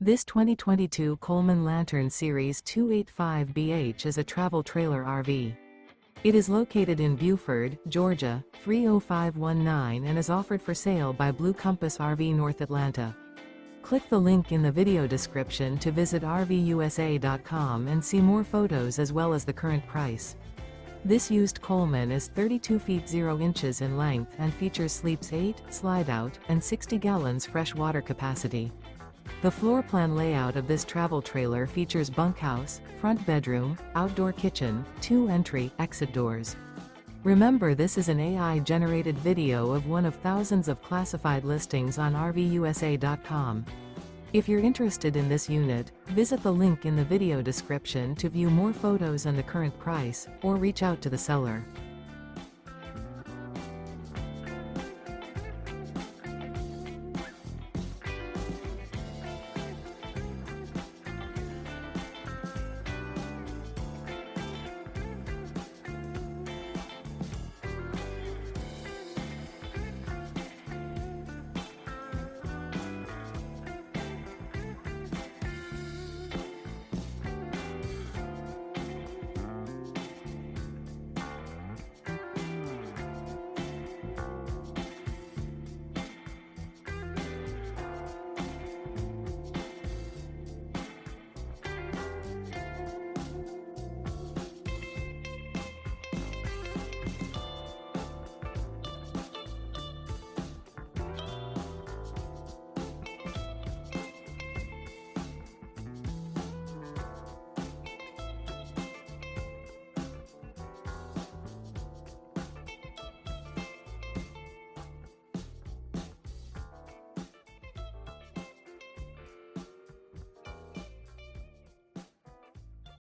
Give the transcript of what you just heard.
This 2022 Coleman Lantern Series 285BH is a travel trailer RV. It is located in Buford, Georgia, 30519 and is offered for sale by Blue Compass RV North Atlanta. Click the link in the video description to visit RVUSA.com and see more photos as well as the current price. This used Coleman is 32 feet 0 inches in length and features sleeps 8, slide-out, and 60 gallons fresh water capacity. The floor plan layout of this travel trailer features bunkhouse, front bedroom, outdoor kitchen, 2 entry/exit doors. Remember, this is an AI-generated video of one of thousands of classified listings on RVUSA.com. If you're interested in this unit, visit the link in the video description to view more photos and the current price, or reach out to the seller.